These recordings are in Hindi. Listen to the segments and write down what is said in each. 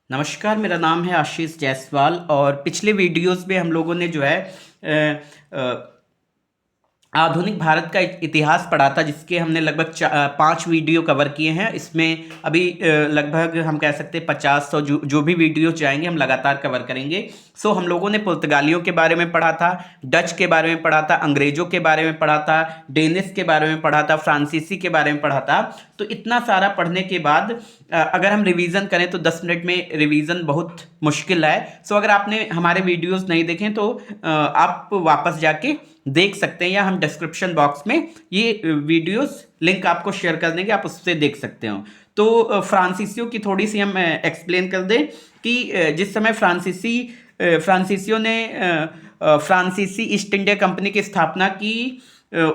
नमस्कार, मेरा नाम है आशीष जायसवाल और पिछले वीडियोस में हम लोगों ने जो है अ, अ, आधुनिक भारत का इतिहास पढ़ा था, जिसके हमने लगभग 5 वीडियो कवर किए हैं। इसमें अभी लगभग हम कह सकते हैं 50-100 जो भी वीडियो चाहेंगे हम लगातार कवर करेंगे। सो हम लोगों ने पुर्तगालियों के बारे में पढ़ा था, डच के बारे में पढ़ा था, अंग्रेजों के बारे में पढ़ा था, डेनिस के बारे में पढ़ा था, फ्रांसीसी के बारे में पढ़ा था। तो इतना सारा पढ़ने के बाद अगर हम रिवीजन करें तो 10 मिनट में रिवीजन बहुत मुश्किल है। सो अगर आपने हमारे वीडियोस नहीं देखें तो आप वापस जाके देख सकते हैं, या हम डिस्क्रिप्शन बॉक्स में ये वीडियोस लिंक आपको शेयर कर देंगे, आप उससे देख सकते हो। तो फ्रांसीसियों की थोड़ी सी हम एक्सप्लेन कर दें कि जिस समय फ्रांसीसियों ने फ्रांसीसी ईस्ट इंडिया कंपनी की स्थापना की,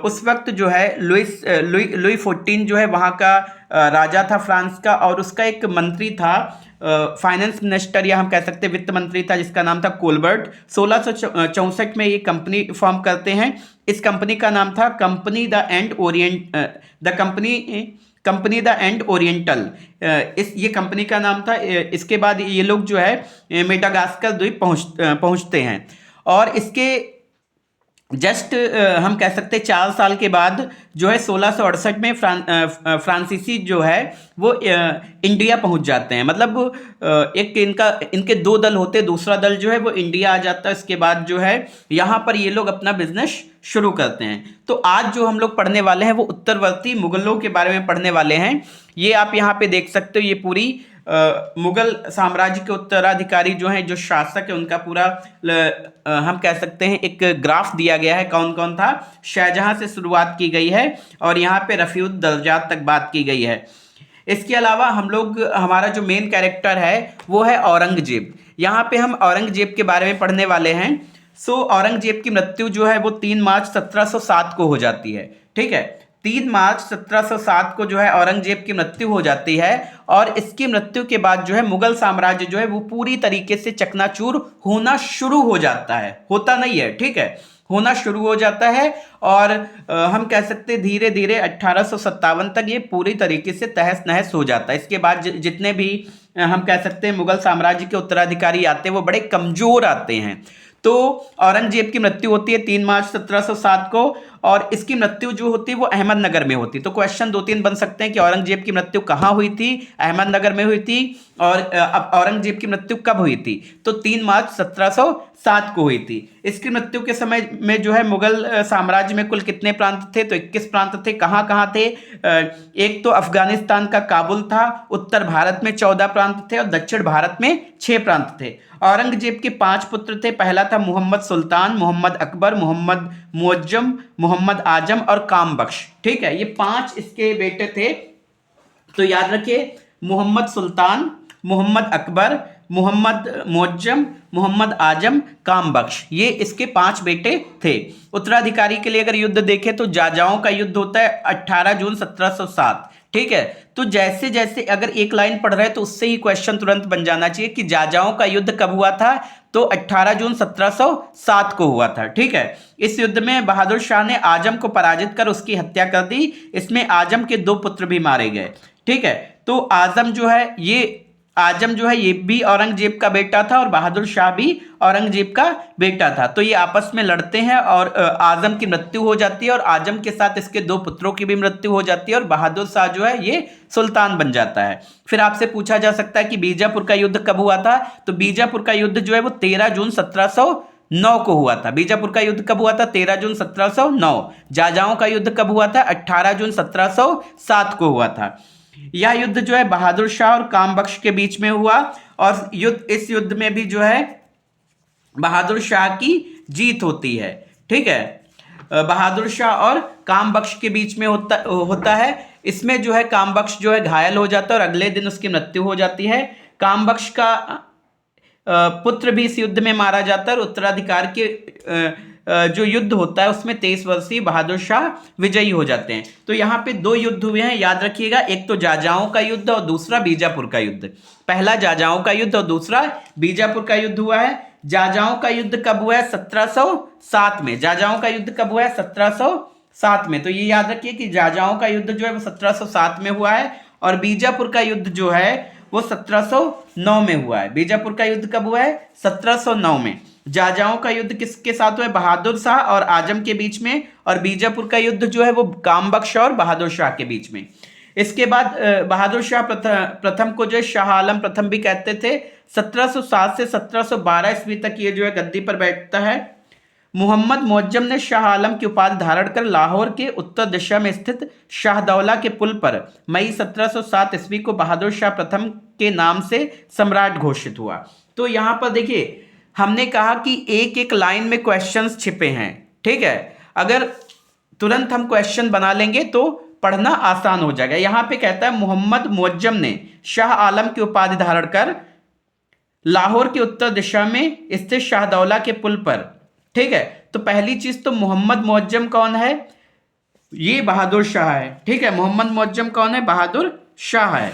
उस वक्त जो है लुई 14 जो है वहाँ का राजा था फ्रांस का, और उसका एक मंत्री था, फाइनेंस मिनिस्टर या हम कह सकते हैं वित्त मंत्री था, जिसका नाम था कोलबर्ट। 1664 में ये कंपनी फॉर्म करते हैं। इस कंपनी का नाम था company the end Orient the company the end oriental. इस ये कंपनी का नाम था। इसके बाद ये लोग जो है मेडागास्कर द्वीप पहुंचते हैं, और इसके जस्ट हम कह सकते हैं 4 साल के बाद जो है 1668 में फ्रांसीसी जो है वो इंडिया पहुंच जाते हैं। मतलब एक इनके 2 दल होते हैं, दूसरा दल जो है वो इंडिया आ जाता है। इसके बाद जो है यहाँ पर ये लोग अपना बिजनेस शुरू करते हैं। तो आज जो हम लोग पढ़ने वाले हैं वो उत्तरवर्ती मुगलों के बारे में पढ़ने वाले हैं। ये आप यहाँ पे देख सकते हो, ये पूरी मुगल साम्राज्य के उत्तराधिकारी जो हैं, जो शासक है, उनका पूरा हम कह सकते हैं एक ग्राफ दिया गया है, कौन कौन था। शाहजहां से शुरुआत की गई है और यहाँ पे रफीउद्दर्जात तक बात की गई है। इसके अलावा हमारा जो मेन कैरेक्टर है वो है औरंगजेब। यहाँ पे हम औरंगजेब के बारे में पढ़ने वाले हैं। सो औरंगजेब की मृत्यु जो है वो 3 मार्च 1707 को हो जाती है। ठीक है, 3 मार्च 1707 को जो है औरंगजेब की मृत्यु हो जाती है, और इसकी मृत्यु के बाद जो है मुगल साम्राज्य जो है वो पूरी तरीके से चकनाचूर होना शुरू हो जाता है। होता नहीं है, ठीक है, होना शुरू हो जाता है। और हम कह सकते हैं धीरे धीरे 1857 तक ये पूरी तरीके से तहस नहस हो जाता है। इसके बाद जितने भी हम कह सकते हैं मुगल साम्राज्य के उत्तराधिकारी आते हैं वो बड़े कमजोर आते हैं। तो औरंगजेब की मृत्यु होती है 3 मार्च 1707 को, और इसकी मृत्यु जो होती है वो अहमदनगर में होती है। तो क्वेश्चन 2-3 बन सकते हैं कि औरंगजेब की मृत्यु कहाँ हुई थी। अहमदनगर में हुई थी। और अब औरंगजेब की मृत्यु कब हुई थी, तो 3 मार्च 1707 को हुई थी। इसकी मृत्यु के समय में जो है मुगल साम्राज्य में कुल कितने प्रांत थे, तो 21 प्रांत थे। कहाँ कहाँ थे, एक तो अफगानिस्तान का काबुल था, उत्तर भारत में 14 प्रांत थे, और दक्षिण भारत में 6 प्रांत थे। औरंगजेब के 5 पुत्र थे। पहला था मोहम्मद सुल्तान, मोहम्मद अकबर, मोहम्मद मुअज्जम, मोहम्मद आजम और काम बख्श। ठीक है, ये 5 इसके बेटे थे। तो याद रखिए, मोहम्मद सुल्तान, मोहम्मद अकबर, मोहम्मद मुअज्जम, मोहम्मद आजम, काम बख्श, ये इसके 5 बेटे थे। उत्तराधिकारी के लिए अगर युद्ध देखें तो जाजाओं का युद्ध होता है 18 जून 1707। ठीक है, तो जैसे जैसे अगर एक लाइन पढ़ रहे हैं तो उससे ही क्वेश्चन तुरंत बन जाना चाहिए कि जाजाओं का युद्ध कब हुआ था, तो 18 जून 1707 को हुआ था। ठीक है, इस युद्ध में बहादुर शाह ने आजम को पराजित कर उसकी हत्या कर दी। इसमें आजम के 2 पुत्र भी मारे गए। ठीक है, तो आजम जो है ये भी औरंगजेब का बेटा था, और बहादुर शाह भी औरंगजेब का बेटा था। तो ये आपस में लड़ते हैं, और आजम की मृत्यु हो जाती है, और आजम के साथ इसके 2 पुत्रों की भी मृत्यु हो जाती है, और बहादुर शाह जो है ये सुल्तान बन जाता है। फिर आपसे पूछा जा सकता है कि बीजापुर का युद्ध कब हुआ था, तो बीजापुर का युद्ध जो है वो 13 जून 1709 को हुआ था। बीजापुर का युद्ध कब हुआ था, 13 जून 1709। जाजाओं का युद्ध कब हुआ था, 18 जून 1707 को हुआ था। यह युद्ध जो है बहादुर शाह और काम बख्श के बीच में हुआ, और इस युद्ध में भी जो है बहादुर शाह की जीत होती है। ठीक है, बहादुर शाह और काम बख्श के बीच में होता है। इसमें जो है काम बख्श जो है घायल हो जाता है, और अगले दिन उसकी मृत्यु हो जाती है। काम बख्श का पुत्र भी इस युद्ध में मारा जाता है, और उत्तराधिकार के जो युद्ध होता है उसमें 23 वर्षीय बहादुर शाह विजयी हो जाते हैं। तो यहाँ पे 2 युद्ध हुए हैं, याद रखिएगा, एक तो जाजाओं का युद्ध और दूसरा बीजापुर का युद्ध। पहला जाजाओं का युद्ध और दूसरा बीजापुर का युद्ध हुआ है। जाजाओं का युद्ध कब हुआ है, 1707 में। जाजाओं का युद्ध कब हुआ है, 1707 में। तो ये याद रखिए कि जाजाओं का युद्ध जो है वो 1707 में हुआ है, और बीजापुर का युद्ध जो है वो 1709 में हुआ है। बीजापुर का युद्ध कब हुआ है? 1709 में। जाजाओं का युद्ध किसके साथ हुआ है? बहादुर शाह और आजम के बीच में। और बीजापुर का युद्ध जो है वो कामबख्श और बहादुर शाह के बीच में। इसके बाद बहादुर शाह प्रथम को जो है शाह आलम प्रथम भी कहते थे। 1707 से 1712 ईस्वी तक ये जो है गद्दी पर बैठता है। मोहम्मद मुअज्जम ने शाह आलम की उपाधि धारण कर लाहौर के उत्तर दिशा में स्थित शाहदौला के पुल पर मई 1707 ईस्वी को बहादुर शाह प्रथम के नाम से सम्राट घोषित हुआ। तो यहां पर देखिए, हमने कहा कि एक एक लाइन में क्वेश्चंस छिपे हैं, ठीक है। अगर तुरंत हम क्वेश्चन बना लेंगे तो पढ़ना आसान हो जाएगा। यहां पे कहता है मोहम्मद मुअज्जम ने शाह आलम की उपाधि धारण कर लाहौर के उत्तर दिशा में स्थित शाहदौला के पुल पर, ठीक है। तो पहली चीज तो मोहम्मद मुअज्जम कौन है? ये बहादुर शाह है, ठीक है। मोहम्मद मुअज्जम कौन है? बहादुर शाह है।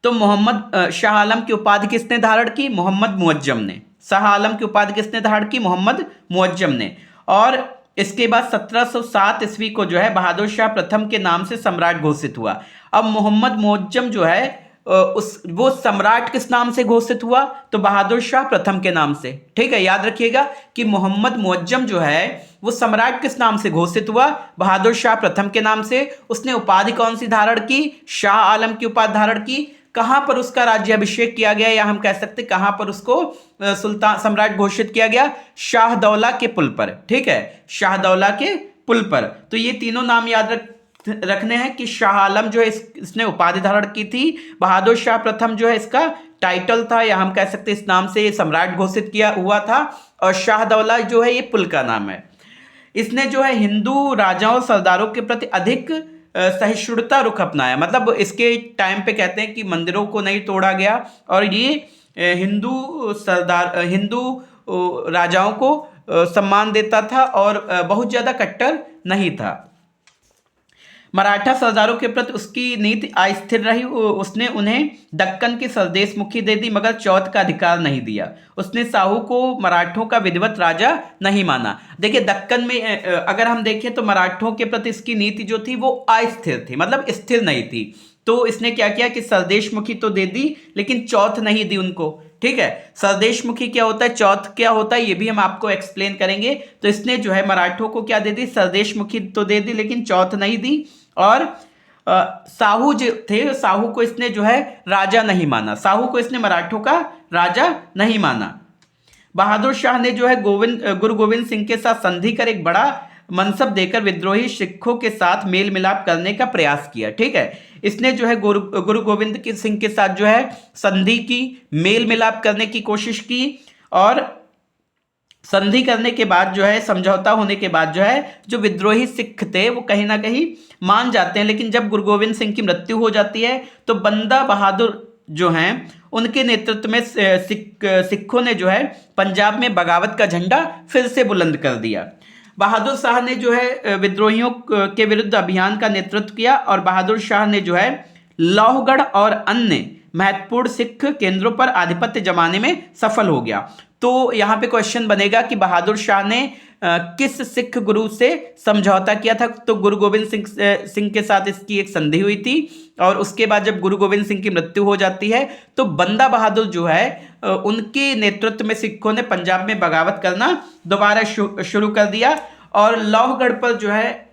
तो मोहम्मद शाह आलम की उपाधि किसने धारण की? मोहम्मद मुअज्जम ने। शाह आलम की उपाधि किसने धारण की? मोहम्मद मुअज्जम ने। और इसके बाद 1707 ईस्वी को जो है बहादुर शाह प्रथम के नाम से सम्राट घोषित हुआ। अब मोहम्मद मुअज्जम जो है वो सम्राट किस नाम से घोषित हुआ? तो बहादुर शाह प्रथम के नाम से, ठीक है। याद रखिएगा कि मोहम्मद मुअज्जम जो है वो सम्राट किस नाम से घोषित हुआ? बहादुर शाह प्रथम के नाम से। उसने उपाधि कौन सी धारण की? शाह आलम की उपाधि धारण की। कहां पर उसका राज्याभिषेक किया गया, या हम कह सकते कहां पर उसको सुल्तान सम्राट घोषित किया गया? शाहदौला के पुल पर, ठीक है। शाहदौला के पुल पर। तो ये तीनों नाम याद रखने हैं कि शाह आलम जो है इसने उपाधि धारण की थी। बहादुर शाह प्रथम जो है इसका टाइटल था, या हम कह सकते इस नाम से सम्राट घोषित किया हुआ था। और शाहदौला जो है ये पुल का नाम है। इसने जो है हिंदू राजाओं सरदारों के प्रति अधिक सहिष्णुता रुख अपनाया। मतलब इसके टाइम पे कहते हैं कि मंदिरों को नहीं तोड़ा गया, और ये हिंदू राजाओं को सम्मान देता था, और बहुत ज़्यादा कट्टर नहीं था। मराठा सरदारों के प्रति उसकी नीति अस्थिर रही। उसने उन्हें दक्कन की सरदेश मुखी दे दी, मगर चौथ का अधिकार नहीं दिया। उसने साहू को मराठों का विधिवत राजा नहीं माना। देखिए, दक्कन में अगर हम देखें तो मराठों के प्रति इसकी नीति जो थी वो अस्थिर थी, मतलब स्थिर नहीं थी। तो इसने क्या किया कि सरदेश मुखी तो दे दी, लेकिन चौथ नहीं दी उनको, ठीक है। सरदेश मुखी क्या होता है, चौथ क्या होता है, ये भी हम आपको एक्सप्लेन करेंगे। तो इसने जो है मराठों को क्या दे दी? सरदेश मुखी तो दे दी, लेकिन चौथ नहीं दी। और साहू जो थे, साहू को इसने जो है राजा नहीं माना। साहू को इसने मराठों का राजा नहीं माना। बहादुर शाह ने जो है गुरु गोविंद सिंह के साथ संधि कर एक बड़ा मनसब देकर विद्रोही सिखों के साथ मेल मिलाप करने का प्रयास किया, ठीक है। इसने जो है गुरु गोविंद सिंह के साथ जो है संधि की, मेल मिलाप करने की कोशिश की। और संधि करने के बाद जो है, समझौता होने के बाद जो है, जो विद्रोही सिख थे वो कहीं ना कहीं मान जाते हैं। लेकिन जब गुरु गोविंद सिंह की मृत्यु हो जाती है तो बंदा बहादुर जो हैं उनके नेतृत्व में सिखों ने जो है पंजाब में बगावत का झंडा फिर से बुलंद कर दिया। बहादुर शाह ने जो है विद्रोहियों के विरुद्ध अभियान का नेतृत्व किया, और बहादुर शाह ने जो है लौहगढ़ और अन्य महत्वपूर्ण सिख केंद्रों पर आधिपत्य जमाने में सफल हो गया। तो यहां पे क्वेश्चन बनेगा कि बहादुर शाह ने किस सिख गुरु से समझौता किया था? तो गुरु गोविंद सिंह के साथ इसकी एक संधि हुई थी। और उसके बाद जब गुरु गोविंद सिंह की मृत्यु हो जाती है तो बंदा बहादुर जो है उनके नेतृत्व में सिखों ने पंजाब में बगावत करना दोबारा शुरू कर दिया, और लौहगढ़ पर जो है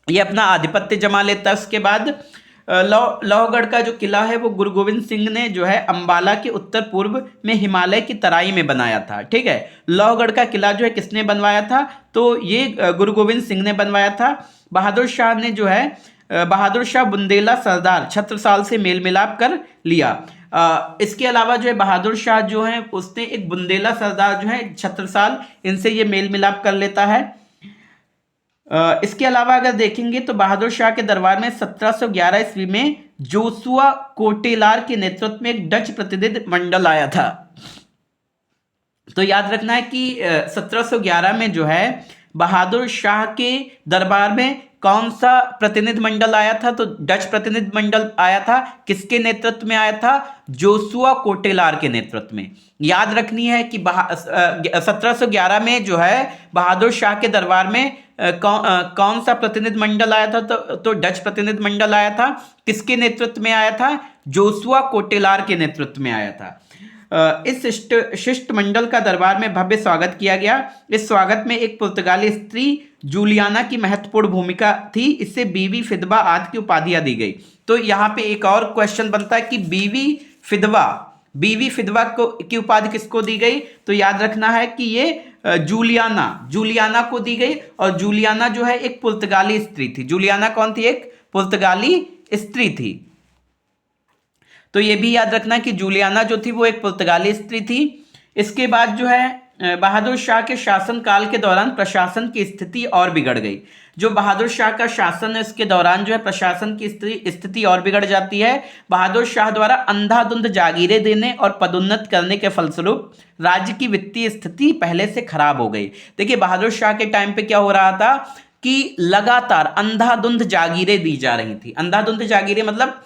ये अपना आधिपत्य जमा लेता है। उसके बाद लौहगढ़ का जो किला है वो गुरु गोविंद सिंह ने जो है अंबाला के उत्तर पूर्व में हिमालय की तराई में बनाया था, ठीक है। लौहगढ़ का किला जो है किसने बनवाया था? तो ये गुरु गोविंद सिंह ने बनवाया था। बहादुर शाह ने जो है बहादुर शाह बुंदेला सरदार छत्रसाल से मेल मिलाप कर लिया। इसके अलावा जो है बहादुर शाह जो है उसने एक बुंदेला सरदार जो है छत्रसाल, इनसे ये मेल मिलाप कर लेता है। इसके अलावा अगर देखेंगे तो बहादुर शाह के दरबार में 1711 ईस्वी में जोसुआ कोटेलार के नेतृत्व में एक डच प्रतिनिधि मंडल आया था। तो याद रखना है कि 1711 में जो है बहादुर शाह के दरबार में कौन सा प्रतिनिधि मंडल आया था? तो डच प्रतिनिधि मंडल आया था। किसके नेतृत्व में आया था? जोसुआ कोटेलार के नेतृत्व में। याद रखनी है कि 1711 में जो है बहादुर शाह के दरबार में कौन सा प्रतिनिधिमंडल आया था? तो डच प्रतिनिधिमंडल आया था। किसके नेतृत्व में आया था? जोसुआ कोटेलार के नेतृत्व में आया था। इस शिष्टमंडल का दरबार में भव्य स्वागत किया गया। इस स्वागत में एक पुर्तगाली स्त्री जूलियाना की महत्वपूर्ण भूमिका थी। इससे बीवी फिदवा आदि की उपाधियां दी गई। तो यहाँ पे एक और क्वेश्चन बनता है कि बीवी फिदवा को की उपाधि किसको दी गई? तो याद रखना है कि ये जूलियाना को दी गई। और जूलियाना जो है एक पुर्तगाली स्त्री थी। जूलियाना कौन थी? एक पुर्तगाली स्त्री थी। तो ये भी याद रखना कि जूलियाना जो थी वो एक पुर्तगाली स्त्री थी। इसके बाद जो है बहादुर शाह के शासन काल के दौरान प्रशासन की स्थिति और बिगड़ गई। जो बहादुर शाह का शासन है उसके दौरान जो है प्रशासन की स्थिति और बिगड़ जाती है। बहादुर शाह द्वारा अंधाधुंध जागीरें देने और पदोन्नत करने के फलस्वरूप राज्य की वित्तीय स्थिति पहले से खराब हो गई। देखिए बहादुर शाह के टाइम पे क्या हो रहा था कि लगातार अंधाधुंध जागीरें दी जा रही थी। अंधाधुंध जागीरें मतलब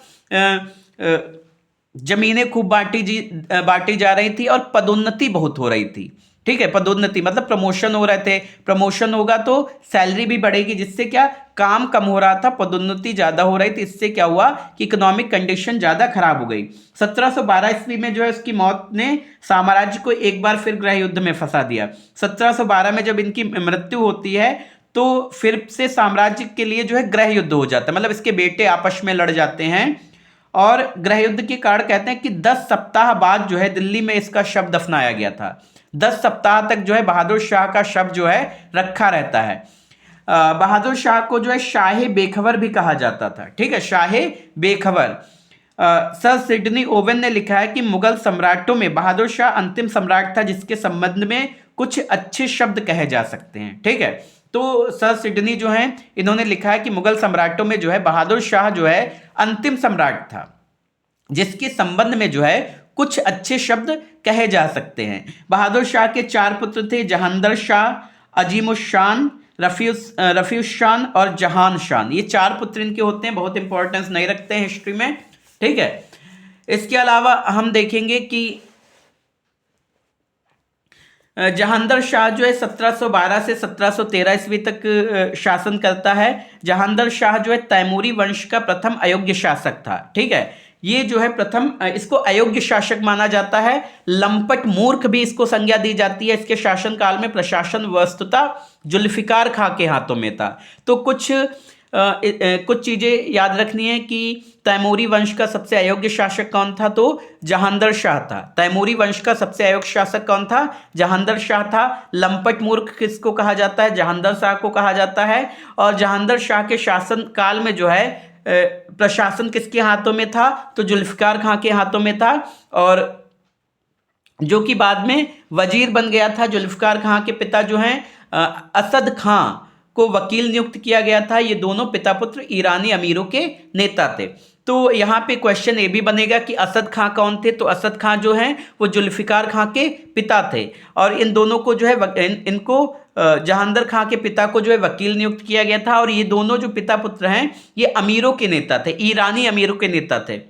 जमीनें खूब बांटी जा रही थी और पदोन्नति बहुत हो रही थी। ठीक है, पदोन्नति मतलब प्रमोशन हो रहे थे। प्रमोशन होगा तो सैलरी भी बढ़ेगी, जिससे क्या काम कम हो रहा था, पदोन्नति ज्यादा हो रही थी। इससे क्या हुआ कि इकोनॉमिक कंडीशन ज्यादा खराब हो गई। 1712 ईस्वी में जो है उसकी मौत ने साम्राज्य को एक बार फिर गृह युद्ध में फंसा दिया। 1712 में जब इनकी मृत्यु होती है तो फिर से साम्राज्य के लिए जो है गृह युद्ध हो जाता है। मतलब इसके बेटे आपस में लड़ जाते हैं और गृह युद्ध के कारण कहते हैं कि 10 सप्ताह बाद जो है दिल्ली में इसका शव दफनाया गया था। 10 सप्ताह तक जो है बहादुर शाह का शव जो है रखा रहता है। बहादुर शाह को जो है शाहे बेखबर भी कहा जाता था। ठीक है, शाहे बेखबर। सर सिडनी ओवन ने लिखा है कि मुगल सम्राटों में बहादुर शाह अंतिम सम्राट था जिसके संबंध में कुछ अच्छे शब्द कहे जा सकते हैं। ठीक है, तो सर सिडनी जो है इन्होंने लिखा है कि मुगल सम्राटों में जो है बहादुर शाह जो है अंतिम सम्राट था जिसके संबंध में जो है कुछ अच्छे शब्द कहे जा सकते हैं। बहादुर शाह के 4 पुत्र थे, जहांदर शाह, अजीमुशान, रफीउशान और जहान शान। ये 4 पुत्र इनके होते हैं, बहुत इंपॉर्टेंस नहीं रखते हैं हिस्ट्री में। ठीक है, इसके अलावा हम देखेंगे कि जहांदर शाह जो है 1712 से 1713 ईस्वी तक शासन करता है। जहांदर शाह जो है तैमूरी वंश का प्रथम अयोग्य शासक था। ठीक है, ये जो है प्रथम, इसको अयोग्य शासक माना जाता है। लंपट मूर्ख भी इसको संज्ञा दी जाती है। इसके शासन काल में प्रशासन वस्तुतः जुल्फिकार खां के हाथों में था। तो कुछ चीजें याद रखनी है कि तैमूरी वंश का सबसे अयोग्य शासक कौन था? तो जहांदर शाह था। तैमूरी वंश का सबसे अयोग्य शासक कौन था? जहांदर शाह था। लंपट मूर्ख किसको कहा जाता है? जहांदर शाह को कहा जाता है। और जहांदर शाह के शासन काल में जो है प्रशासन किसके हाथों में था? तो जुल्फिकार खां के हाथों में था। और जो कि बाद में वजीर बन गया था। जुल्फिकार खां के पिता जो हैं असद खां को वकील नियुक्त किया गया था। ये दोनों पिता पुत्र ईरानी अमीरों के नेता थे। तो यहाँ पे क्वेश्चन ये भी बनेगा कि असद खां कौन थे? तो असद खां जो हैं वो जुल्फिकार खां के पिता थे। और इन दोनों को जो है इनको जहांदर खां के पिता को जो है वकील नियुक्त किया गया था। और ये दोनों जो पिता पुत्र हैं ये अमीरों के नेता थे, ईरानी अमीरों के नेता थे।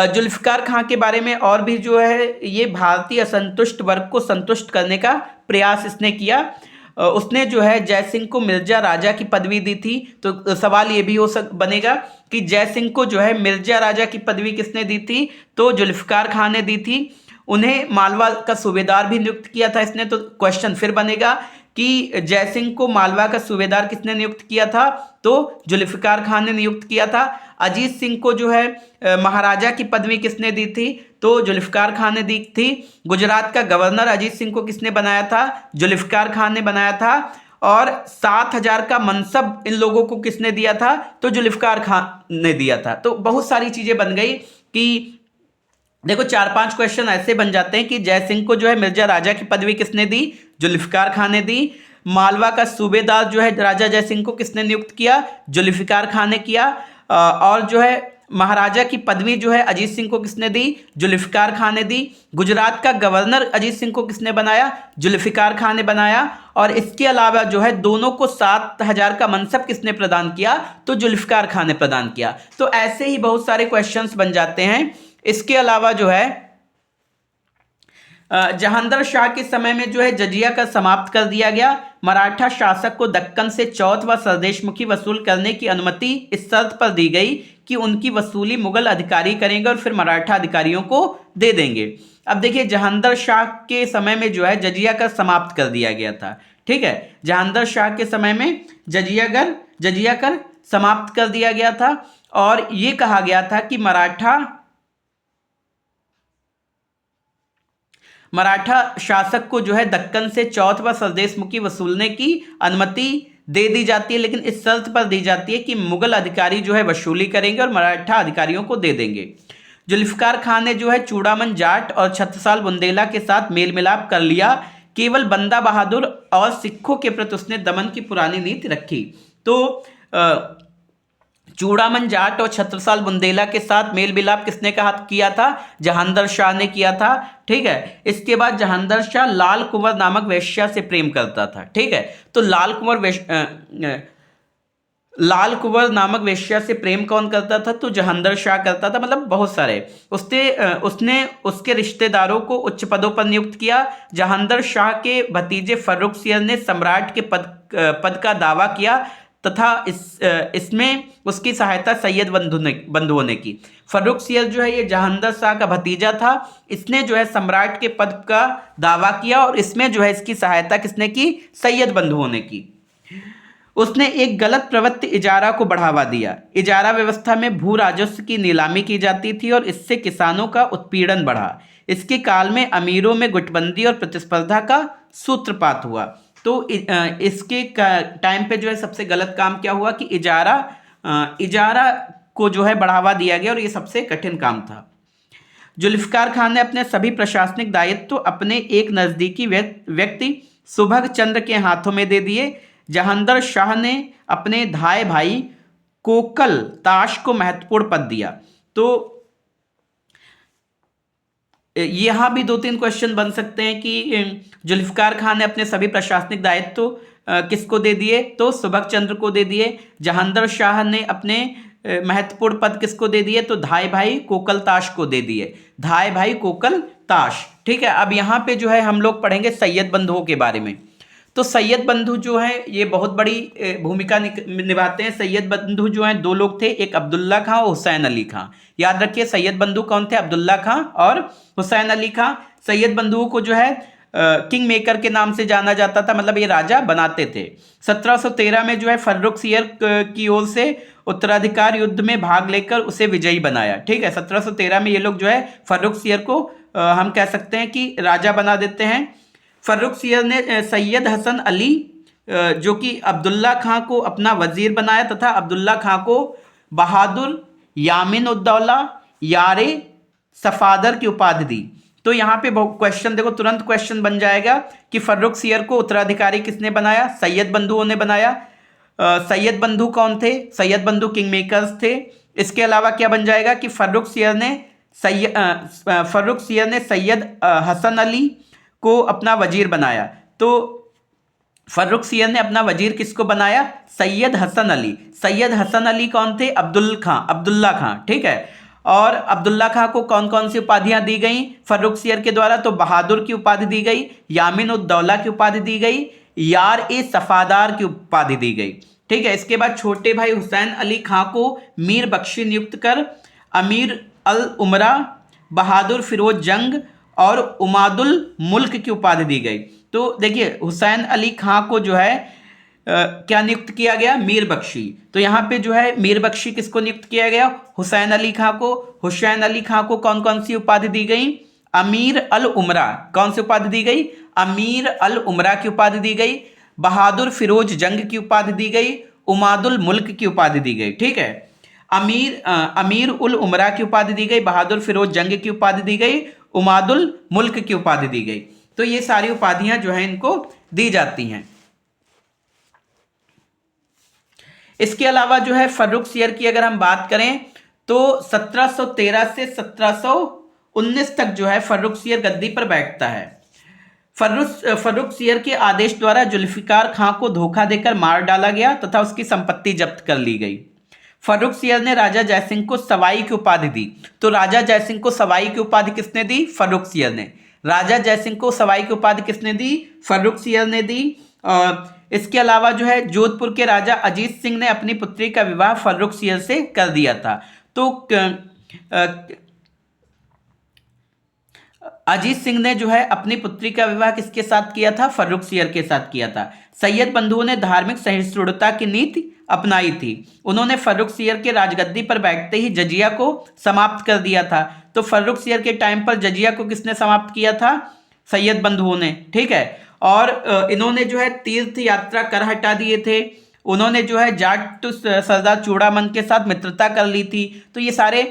जुल्फिकार खां के बारे में और भी जो है, ये भारतीय असंतुष्ट वर्ग को संतुष्ट करने का प्रयास इसने किया। उसने जो है जय सिंह को मिर्जा राजा की पदवी दी थी। तो सवाल ये भी बनेगा कि जय सिंह को जो है मिर्जा राजा की पदवी किसने दी थी? तो जुल्फिकार खान ने दी थी। उन्हें मालवा का सूबेदार भी नियुक्त किया था इसने। तो क्वेश्चन फिर बनेगा कि जय सिंह को मालवा का सूबेदार किसने नियुक्त किया था? तो जुल्फिकार खान ने नियुक्त किया था। अजीत सिंह को जो है महाराजा की पदवी किसने दी थी? तो जुल्फिकार खान ने दी थी। गुजरात का गवर्नर अजीत सिंह को किसने बनाया था? जुल्फिकार खान ने बनाया था। और 7000 का मनसब इन लोगों को किसने दिया था? तो जुल्फिकार खान ने दिया था। तो बहुत सारी चीजें बन गई कि देखो 4-5 क्वेश्चन ऐसे बन जाते हैं कि जय सिंह को जो है मिर्जा राजा की पदवी किसने दी? जुल्फिकार खान ने दी। मालवा का सूबेदार जो है राजा जय सिंह को किसने नियुक्त किया? जुल्फिकार खान ने किया। और जो है महाराजा की पदवी जो है अजीत सिंह को किसने दी? जुल्फिकार खान ने दी। गुजरात का गवर्नर अजीत सिंह को किसने बनाया? जुल्फिकार खान ने बनाया। और इसके अलावा जो है दोनों को 7000 का मनसब किसने प्रदान किया? तो जुल्फिकार खान ने प्रदान किया। तो ऐसे ही बहुत सारे क्वेश्चंस बन जाते हैं। इसके अलावा जो है जहांदर शाह के समय में जो है जजिया का समाप्त कर दिया गया। मराठा शासक को दक्कन से चौथ व स्वदेशमुखी वसूल करने की अनुमति इस शर्त पर दी गई कि उनकी वसूली मुगल अधिकारी करेंगे और फिर मराठा अधिकारियों को दे देंगे। अब देखिए जहांगीर शाह के समय में जो है जजिया कर समाप्त कर दिया गया था। ठीक है, जहांगीर शाह के समय में जजिया कर समाप्त कर दिया गया था और ये कहा गया था कि मराठा शासक को जो है दक्कन से चौथ व स्वदेशमुखी वसूलने की अनुमति दे दी जाती है, लेकिन इस शर्त पर दी जाती है कि मुगल अधिकारी जो है वसूली करेंगे और मराठा अधिकारियों को दे देंगे। जुल्फिकार खान ने जो है चूड़ामन जाट और छत्रसाल बुंदेला के साथ मेल मिलाप कर लिया। केवल बंदा बहादुर और सिखों के प्रति उसने दमन की पुरानी नीति रखी। तो चूड़ामन जाट और छत्रसाल बुंदेला के साथ मेल मिलाप किसने किया था? जहांगीर शाह ने किया था। ठीक है, इसके बाद जहांगीर शाह लाल कुंवर नामक वेश्या से प्रेम करता था। ठीक है, तो लाल कुंवर नामक वेश्या से प्रेम कौन करता था? तो जहांगीर शाह करता था, मतलब बहुत सारे। उसने उसके रिश्तेदारों को उच्च पदों पर नियुक्त किया। जहांगीर शाह के भतीजे फर्रुख सियर ने सम्राट के पद का दावा किया तथा इसमें उसकी सहायता सैयद बंधुओं ने की। फर्रुख सियर जो है ये जहांगीर शाह का भतीजा था। इसने जो है सम्राट के पद का दावा किया और इसमें जो है इसकी सहायता किसने की? सैयद बंधुओं ने की। उसने एक गलत प्रवृत्ति इजारा को बढ़ावा दिया। इजारा व्यवस्था में भू राजस्व की नीलामी की जाती थी और इससे किसानों का उत्पीड़न बढ़ा। इसके काल में अमीरों में गुटबंदी और प्रतिस्पर्धा का सूत्रपात हुआ। तो इसके टाइम पे जो है सबसे गलत काम क्या हुआ कि इजारा को जो है बढ़ावा दिया गया और ये सबसे कठिन काम था। जुल्फिकार खान ने अपने सभी प्रशासनिक दायित्व अपने एक नज़दीकी व्यक्ति सुभग चंद्र के हाथों में दे दिए। जहांगीर शाह ने अपने धाय भाई कोकल ताश को महत्वपूर्ण पद दिया। तो यहाँ भी 2-3 क्वेश्चन बन सकते हैं कि जुल्फिकार खान ने अपने सभी प्रशासनिक दायित्व किसको दे दिए? तो सुभग चंद्र को दे दिए। जहांगीर शाह ने अपने महत्वपूर्ण पद किसको दे दिए? तो धाय भाई कोकल ताश को दे दिए। धाय भाई कोकल ताश। ठीक है, अब यहाँ पे जो है हम लोग पढ़ेंगे सैयद बंधुओं के बारे में। तो सैयद बंधु जो है ये बहुत बड़ी भूमिका निभाते हैं। सैयद बंधु जो हैं 2 लोग थे, एक अब्दुल्ला खां और हुसैन अली खां। याद रखिए सैयद बंधु कौन थे? अब्दुल्ला खां और हुसैन अली खां। सैयद बंधुओं को जो है किंग मेकर के नाम से जाना जाता था, मतलब ये राजा बनाते थे। 1713 में जो है फर्रुख सियर की ओर से उत्तराधिकार युद्ध में भाग लेकर उसे विजयी बनाया। ठीक है, 1713 में ये लोग जो है फर्रुख सियर को हम कह सकते हैं कि राजा बना देते हैं। फर्रुख सियर ने सैयद हसन अली जो कि अब्दुल्ला खां को अपना वजीर बनाया तथा अब्दुल्ला खां को बहादुर यामिन उद्दौला यारे सफादर की उपाधि दी। तो यहाँ पे क्वेश्चन देखो, तुरंत क्वेश्चन बन जाएगा कि फर्रुख सियर को उत्तराधिकारी किसने बनाया? सैयद बंधुओं ने बनाया। सैयद बंधु कौन थे? सैयद बंधु किंग मेकर्स थे। इसके अलावा क्या बन जाएगा कि फर्रुख सियर ने सैयद हसन अली को अपना वजीर बनाया। तो फर्रुख सियर ने अपना वजीर किसको बनाया? सैयद हसन अली। सैयद हसन अली कौन थे? अब्दुल्ला खां। ठीक है, और अब्दुल्ला खां को कौन कौन सी उपाधियां दी गई फर्रुख सियर के द्वारा? तो बहादुर की उपाधि दी गई, यामिन उद्दौला की उपाधि दी गई, यार ए सफादार की उपाधि दी गई। ठीक है, इसके बाद छोटे भाई हुसैन अली खां को मीर बख्शी नियुक्त कर अमीर अल उमरा, बहादुर फिरोज जंग और उमादुल मुल्क की उपाधि दी गई। तो देखिए हुसैन अली खां को जो है क्या नियुक्त किया गया? मीर बख्शी। तो यहाँ पे जो है मीर बख्शी किसको नियुक्त किया गया? हुसैन अली खां को। हुसैन अली खां को कौन कौन सी उपाधि दी गई? अमीर अल उमरा। कौन सी उपाधि दी गई? अमीर अल उमरा की उपाधि दी गई। बहादुर फिरोज जंग की उपाधि दी गई। उमादुल मुल्क की उपाधि दी गई। ठीक है, अमीर उल उमरा की उपाधि दी गई, बहादुर फिरोज जंग की उपाधि दी गई, उमादुल मुल्क की उपाधि दी गई। तो ये सारी उपाधियां जो हैं इनको दी जाती हैं। इसके अलावा जो है फर्रुख सियर की अगर हम बात करें तो 1713 से 1719 तक जो है फर्रुख सियर गद्दी पर बैठता है। फर्रुख सियर के आदेश द्वारा जुल्फिकार खां को धोखा देकर मार डाला गया तथा उसकी संपत्ति जब्त कर ली गई। फर्रुख सियर ने राजा जयसिंह को सवाई की उपाधि दी। तो राजा जयसिंह को सवाई की उपाधि किसने दी? फर्रुख सियर ने। राजा जयसिंह को सवाई की उपाधि किसने दी? फर्रुख सियर ने दी। इसके अलावा जो है जोधपुर के राजा अजीत सिंह ने अपनी पुत्री का विवाह फर्रुखसियर से कर दिया था। तो अजीत सिंह ने जो है अपनी पुत्री का विवाह किसके साथ किया था? फर्रुखसियर के साथ किया था। सैयद बंधुओं ने धार्मिक सहिष्णुता की नीति अपनाई थी। उन्होंने फर्रुखसियर के राजगद्दी पर बैठते ही जजिया को समाप्त कर दिया था। तो फर्रुखसियर के टाइम पर जजिया को किसने समाप्त किया था? सैयद बंधुओं ने, ठीक है। और इन्होंने जो है तीर्थ यात्रा कर हटा दिए थे। उन्होंने जो है जाट सरदार चूड़ामन के साथ मित्रता कर ली थी। तो ये सारे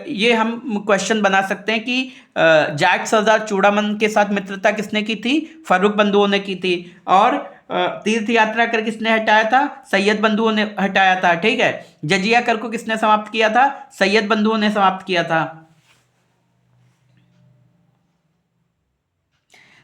ये हम क्वेश्चन बना सकते हैं कि जाट सरदार चूड़ामन के साथ मित्रता किसने की थी? फर्रुख बंधुओं ने की थी। और तीर्थ यात्रा कर किसने हटाया था? सैयद बंधुओं ने हटाया था, ठीक है। जजिया कर को किसने समाप्त किया था? सैयद बंधुओं ने समाप्त किया था।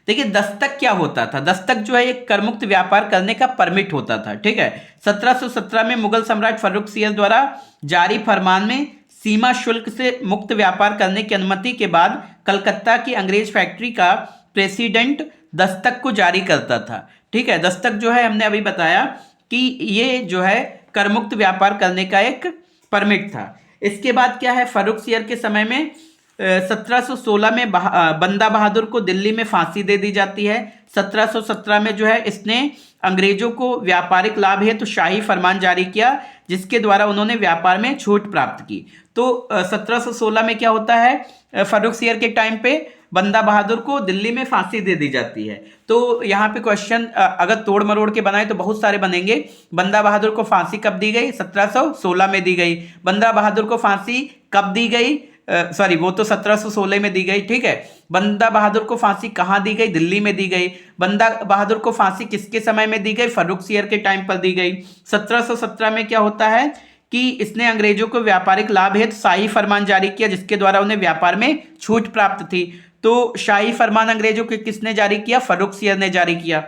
देखिए दस्तक क्या होता था? दस्तक जो है एक करमुक्त व्यापार करने का परमिट होता था, ठीक है। 1717 में मुगल सम्राट फर्रुखसियर द्वारा जारी फरमान में सीमा शुल्क से मुक्त व्यापार करने की अनुमति के बाद कलकत्ता की अंग्रेज फैक्ट्री का प्रेसिडेंट दस्तक को जारी करता था, ठीक है। दस्तक जो है हमने अभी बताया कि ये जो है करमुक्त व्यापार करने का एक परमिट था। इसके बाद क्या है? फर्रुखसियर के समय में 1716 में बंदा बहादुर को दिल्ली में फांसी दे दी जाती है। 1717 में जो है इसने अंग्रेजों को व्यापारिक लाभ हेतु तो शाही फरमान जारी किया, जिसके द्वारा उन्होंने व्यापार में छूट प्राप्त की। तो 1716 में क्या होता है? फर्रुखसियर के टाइम पे बंदा बहादुर को दिल्ली में फांसी दे दी जाती है। तो यहाँ पे क्वेश्चन अगर तोड़ मरोड़ के बनाए तो बहुत सारे बनेंगे। बंदा बहादुर को फांसी कब दी गई? 1716 में दी गई। बंदा बहादुर को फांसी कब दी गई? सॉरी, वो तो 1716 में दी गई, ठीक है। बंदा बहादुर को फांसी कहाँ दी गई? दिल्ली में दी गई। बंदा बहादुर को फांसी किसके समय में दी गई? फर्रुखसियर के टाइम पर दी गई। 1717 में क्या होता है कि इसने अंग्रेजों को व्यापारिक लाभ हेतु शाही फरमान जारी किया, जिसके द्वारा उन्हें व्यापार में छूट प्राप्त थी। तो शाही फरमान अंग्रेजों के किसने जारी किया? फर्रुखसियर ने जारी किया।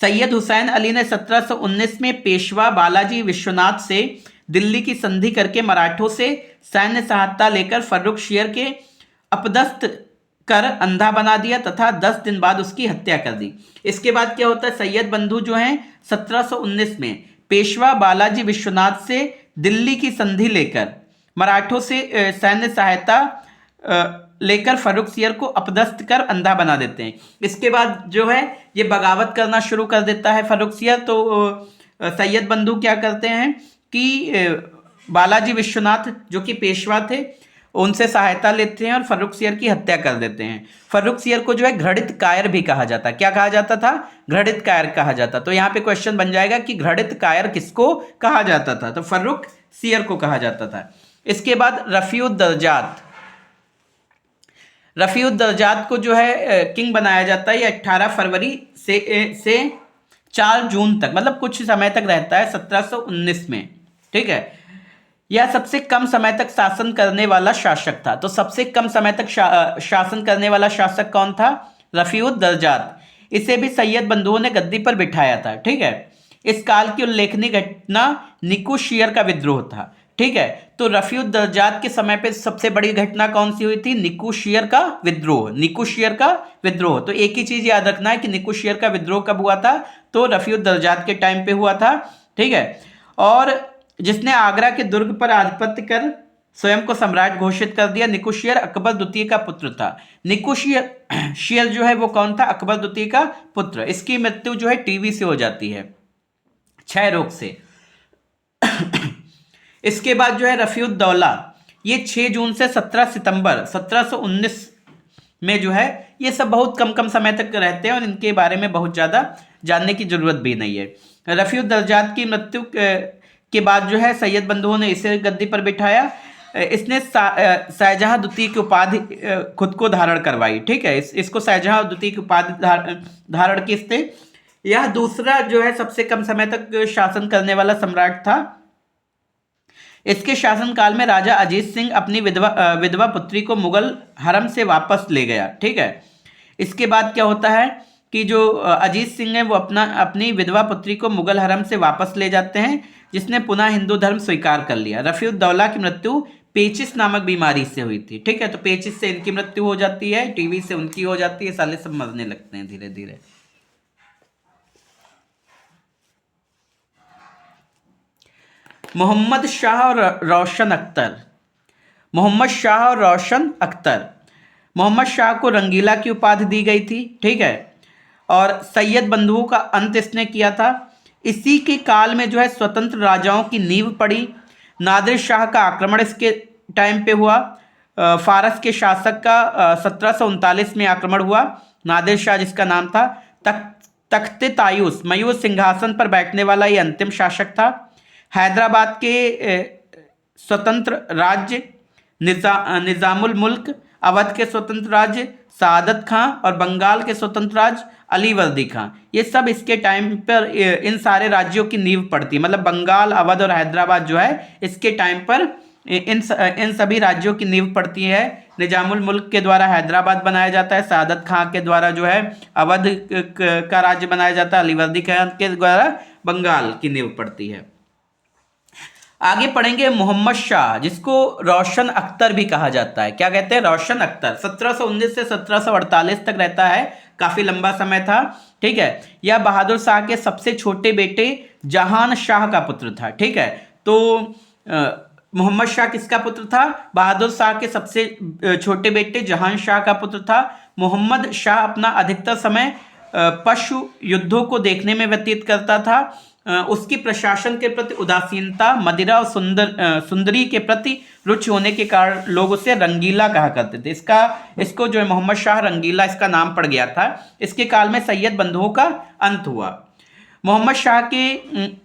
सैयद हुसैन अली ने 1719 में पेशवा बालाजी विश्वनाथ से दिल्ली की संधि करके मराठों से सैन्य सहायता लेकर फर्रुखसियर के अपदस्थ कर अंधा बना दिया तथा 10 दिन बाद उसकी हत्या कर दी। इसके बाद क्या होता है? सैयद बंधु जो हैं 1719 में पेशवा बालाजी विश्वनाथ से दिल्ली की संधि लेकर मराठों से सैन्य सहायता लेकर फर्रुखसियर को अपदस्थ कर अंधा बना देते हैं। इसके बाद जो है ये बगावत करना शुरू कर देता है फर्रुखसियर। तो सैयद बंधु क्या करते हैं कि बालाजी विश्वनाथ जो कि पेशवा थे उनसे सहायता लेते हैं और फर्रुखसियर की हत्या कर देते हैं। फर्रुखसियर को जो है घृणित कायर भी कहा जाता। क्या कहा जाता था? घृणित कायर कहा जाता। तो यहाँ पे क्वेश्चन बन जाएगा कि घृणित कायर किसको कहा जाता था? तो फर्रुखसियर को कहा जाता था। इसके बाद रफीउद्दर्जात, रफीउद्दर्जात को जो है किंग बनाया जाता है। ये 18 फरवरी से 4 जून तक, मतलब कुछ समय तक रहता है 1719 में, ठीक है। यह सबसे कम समय तक शासन करने वाला शासक था। तो सबसे कम समय तक शासन करने वाला शासक कौन था? रफीउद्दर्जात। इसे भी सैयद बंधुओं ने गद्दी पर बिठाया था, ठीक है। इस काल की उल्लेखनीय घटना निकुशियर का विद्रोह था, ठीक है। तो रफीउद्दर्जात के समय पे सबसे बड़ी घटना कौन सी हुई थी? निकुशियर का विद्रोह। निकुशियर का विद्रोह। तो एक ही चीज याद रखना है कि निकुशियर का विद्रोह कब हुआ था? तो रफीउद्दर्जात के टाइम पे हुआ था, ठीक है। और जिसने आगरा के दुर्ग पर आधिपत्य कर स्वयं को सम्राट घोषित कर दिया। निकुशियर अकबर द्वितीय का पुत्र था। निकुशियर जो है वो कौन था? अकबर द्वितीय का पुत्र। इसकी मृत्यु जो है टीबी से हो जाती है, क्षय रोग से। इसके बाद जो है रफीउद्दौला, ये 6 जून से 17 सितंबर 1719 में जो है ये सब बहुत कम कम समय तक रहते हैं और इनके बारे में बहुत ज़्यादा जानने की जरूरत भी नहीं है। रफीउद्दर्जात की मृत्यु के बाद जो है सैयद बंधुओं ने इसे गद्दी पर बिठाया। इसने शाहजहां द्वितीय की उपाधि खुद को धारण करवाई, ठीक है। इसको शाहजहां द्वितीय की उपाधि धारण की इसने। यह दूसरा जो है सबसे कम समय तक शासन करने वाला सम्राट था। इसके शासनकाल में राजा अजीत सिंह अपनी विधवा पुत्री को मुगल हरम से वापस ले गया, ठीक है। इसके बाद क्या होता है कि जो अजीत सिंह है वो अपनी विधवा पुत्री को मुगल हरम से वापस ले जाते हैं, जिसने पुनः हिंदू धर्म स्वीकार कर लिया। रफीउद्दौला की मृत्यु पेचिस नामक बीमारी से हुई थी, ठीक है। तो पेचिस से इनकी मृत्यु हो जाती है, टीबी से उनकी हो जाती है, साले सब मरने लगते हैं धीरे धीरे। मोहम्मद शाह और रोशन अख्तर। मोहम्मद शाह और रोशन अख्तर। मोहम्मद शाह को रंगीला की उपाधि दी गई थी, ठीक है, और सैयद बंधुओं का अंत इसने किया था। इसी के काल में जो है स्वतंत्र राजाओं की नींव पड़ी। नादिर शाह का आक्रमण इसके टाइम पे हुआ। फारस के शासक का 1739 में आक्रमण हुआ। नादिर शाह जिसका नाम था, तख्ते तायूस मयूर सिंहासन पर बैठने वाला ये अंतिम शासक था। हैदराबाद के स्वतंत्र राज्य निज़ामुल मुल्क, अवध के स्वतंत्र राज्य सादत खां और बंगाल के स्वतंत्र राज्य अलीवर्दी खां, ये सब इसके टाइम पर इन सारे राज्यों की नींव पड़ती है। मतलब बंगाल, अवध और हैदराबाद जो है इसके टाइम पर इन सभी राज्यों की नींव पड़ती है। निजामुल मुल्क के द्वारा हैदराबाद बनाया जाता है, सादत खां के द्वारा जो है अवध का राज्य बनाया जाता है, अलीवर्दी खां के द्वारा बंगाल की नींव पड़ती है। आगे पढ़ेंगे मोहम्मद शाह, जिसको रोशन अख्तर भी कहा जाता है। क्या कहते हैं? रोशन अख्तर। 1719 से 1748 तक रहता है, काफी लंबा समय था, ठीक है। यह बहादुर शाह के सबसे छोटे बेटे जहान शाह का पुत्र था, ठीक है। तो मोहम्मद शाह किसका पुत्र था? बहादुर शाह के सबसे छोटे बेटे जहान शाह का पुत्र था। मोहम्मद शाह अपना अधिकतर समय पशु युद्धों को देखने में व्यतीत करता था। उसकी प्रशासन के प्रति उदासीनता, मदिरा और सुंदरी के प्रति रुचि होने के कारण लोग उसे रंगीला कहा करते थे। इसको जो है मोहम्मद शाह रंगीला इसका नाम पड़ गया था। इसके काल में सैयद बंधुओं का अंत हुआ। मोहम्मद शाह के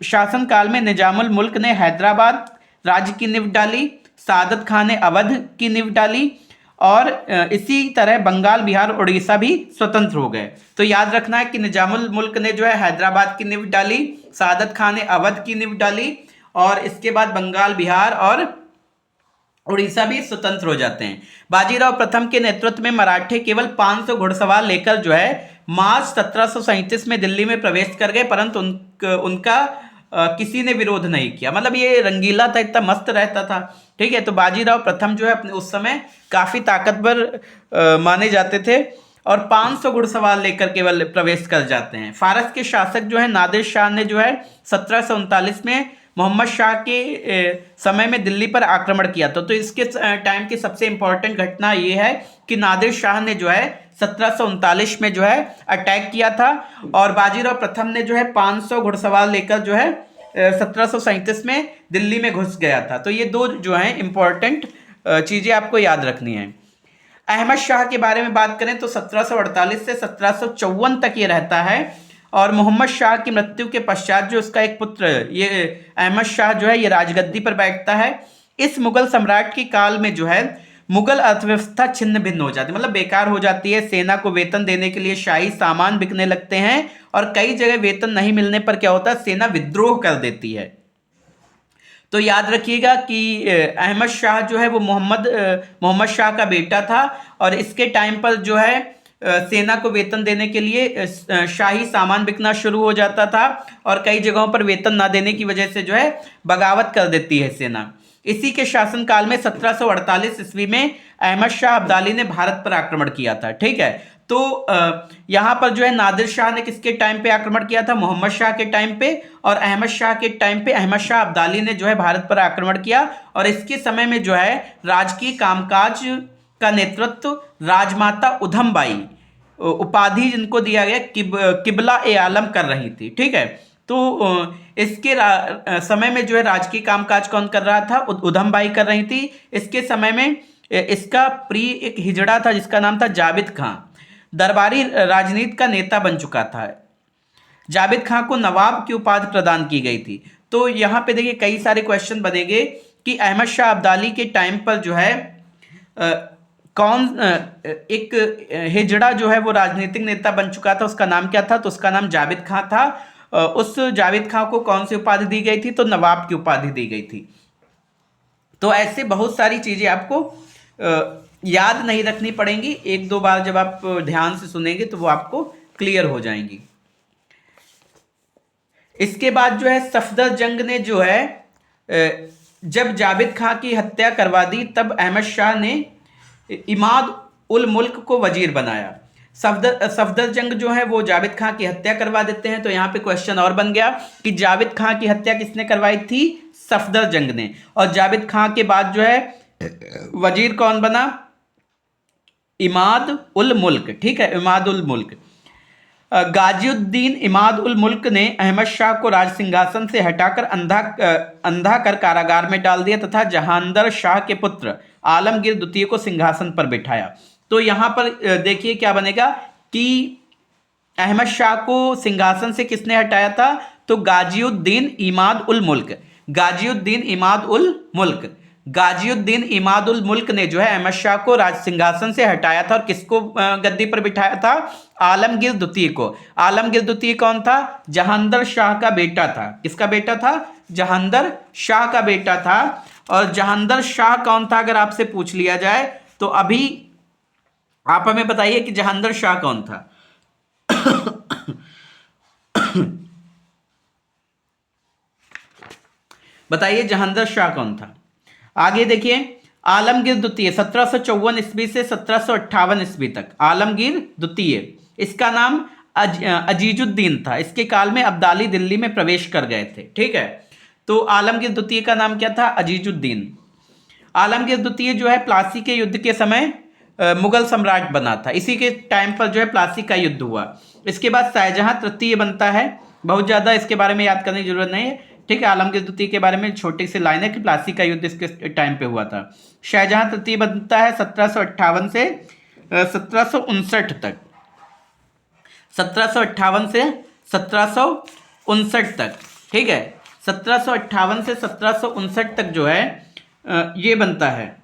शासनकाल में निजामुल मुल्क ने हैदराबाद राज्य की नींव डाली, सादत खां ने अवध की नींव डाली और इसी तरह बंगाल, बिहार, उड़ीसा भी स्वतंत्र हो गए। तो याद रखना है कि निजामुल मुल्क ने जो है हैदराबाद की नींव डाली, सादत खां ने अवध की नींव डाली और इसके बाद बंगाल, बिहार और उड़ीसा भी स्वतंत्र हो जाते हैं। बाजीराव प्रथम के नेतृत्व में मराठे केवल 500 घुड़सवार लेकर जो है मार्च 1737 में दिल्ली में प्रवेश कर गए, परंतु उनका किसी ने विरोध नहीं किया। मतलब ये रंगीला था, इतना मस्त रहता था, ठीक है। तो बाजीराव प्रथम जो है अपने उस समय काफी ताकतवर माने जाते थे और 500 घुड़सवार लेकर केवल प्रवेश कर जाते हैं। फारस के शासक जो है नादिर शाह ने जो है 1739 में मोहम्मद शाह के समय में दिल्ली पर आक्रमण किया था। तो इसके टाइम की सबसे इंपॉर्टेंट घटना ये है कि नादिर शाह ने जो है 1739 में जो है अटैक किया था और बाजीराव प्रथम ने जो है 500 घुड़सवार लेकर जो है 1737 में दिल्ली में घुस गया था। तो ये दो जो है इंपॉर्टेंट चीजें आपको याद रखनी है। अहमद शाह के बारे में बात करें तो 1748 से 1754 तक ये रहता है और मोहम्मद शाह की मृत्यु के पश्चात जो उसका एक पुत्र ये अहमद शाह जो है ये राजगद्दी पर बैठता है। इस मुगल सम्राट के काल में जो है मुगल अर्थव्यवस्था छिन्न भिन्न हो जाती है, मतलब बेकार हो जाती है। सेना को वेतन देने के लिए शाही सामान बिकने लगते हैं और कई जगह वेतन नहीं मिलने पर क्या होता है, सेना विद्रोह कर देती है। तो याद रखिएगा कि अहमद शाह जो है वो मोहम्मद शाह का बेटा था और इसके टाइम पर जो है सेना को वेतन देने के लिए शाही सामान बिकना शुरू हो जाता था और कई जगहों पर वेतन ना देने की वजह से जो है बगावत कर देती है सेना। इसी के शासनकाल में 1748 ईस्वी में अहमद शाह अब्दाली ने भारत पर आक्रमण किया था, ठीक है। तो यहाँ पर जो है नादिर शाह ने किसके टाइम पे आक्रमण किया था? मोहम्मद शाह के टाइम पे। और अहमद शाह के टाइम पे अहमद शाह अब्दाली ने जो है भारत पर आक्रमण किया और इसके समय में जो है राजकीय कामकाज का नेतृत्व राजमाता उधम बाई, उपाधि जिनको दिया गया किबला ए आलम, कर रही थी, ठीक है। तो इसके समय में जो है राजकीय कामकाज कौन कर रहा था? उधम बाई कर रही थी। इसके समय में इसका प्रिय एक हिजड़ा था जिसका नाम था जाबिद खां, दरबारी राजनीति का नेता बन चुका था। जाबिद खां को नवाब की उपाधि प्रदान की गई थी। तो यहाँ पे देखिए कई सारे क्वेश्चन बनेंगे कि अहमद शाह अब्दाली के टाइम पर जो है एक हिजड़ा जो है वो राजनीतिक नेता बन चुका था, उसका नाम क्या था? तो उसका नाम जाबिद खां था। उस जाबिद खां को कौन सी उपाधि दी गई थी? तो नवाब की उपाधि दी गई थी। तो ऐसे बहुत सारी चीजें आपको याद नहीं रखनी पड़ेंगी, एक दो बार जब आप ध्यान से सुनेंगे तो वो आपको क्लियर हो जाएंगी। इसके बाद जो है सफदर जंग ने जो है जब जाबिद खां की हत्या करवा दी तब अहमद शाह ने इमाद उल मुल्क को वजीर बनाया। सफदर जंग जो है वो जाबिद खां की हत्या करवा देते हैं। तो यहाँ पे क्वेश्चन और बन गया कि जाबिद खां की हत्या किसने करवाई थी? सफदर जंग ने। और जावेद खां के बाद जो है वजीर कौन बना? इमाद उल मुल्क। ठीक है, इमाद उल मुल्क। गाजिउद्दीन इमाद उल मुल्क ने अहमद शाह को राज सिंहासन से हटाकर अंधा कर कारागार में डाल दिया तथा जहांदर शाह के पुत्र आलमगीर द्वितीय को सिंहासन पर बिठाया। तो यहाँ पर देखिए क्या बनेगा कि अहमद शाह को सिंहासन से किसने हटाया था? तो गाजिउद्दीन इमाद उल मुल्क। गाजिउद्दीन इमाद उल मुल्क। गाजिउद्दीन इमाद उल मुल्क ने जो है अहमद शाह को राज सिंहासन से हटाया था और किसको गद्दी पर बिठाया था? आलमगीर द्वितीय को। आलमगीर द्वितीय कौन था? जहांदर शाह का बेटा था। किसका बेटा था? जहांदर शाह का बेटा था। और जहांदर शाह कौन था अगर आपसे पूछ लिया जाए तो अभी आप हमें बताइए कि जहांदर शाह कौन था? बताइए जहांदर शाह कौन था? आगे देखिए, आलमगीर द्वितीय 1754 ईस्वी से 1758 ईस्वी तक। आलमगीर द्वितीय, इसका नाम अजीजुद्दीन था। इसके काल में अब्दाली दिल्ली में प्रवेश कर गए थे। ठीक है, तो आलमगीर द्वितीय का नाम क्या था? अजीजुद्दीन। आलमगीर द्वितीय जो है प्लासी के युद्ध के समय मुगल सम्राट बना था। इसी के टाइम पर जो है प्लासी का युद्ध हुआ। इसके बाद शाहजहां तृतीय बनता है। बहुत ज़्यादा इसके बारे में याद करने की जरूरत नहीं है। ठीक है, आलमगीर द्वितीय के बारे में छोटी सी लाइन है कि प्लासी का युद्ध इसके टाइम पे हुआ था। शाहजहां तृतीय बनता है 1758 से 1759 तक। 1758 से 1759 तक। ठीक है, 1758 से 1759 तक जो है ये बनता है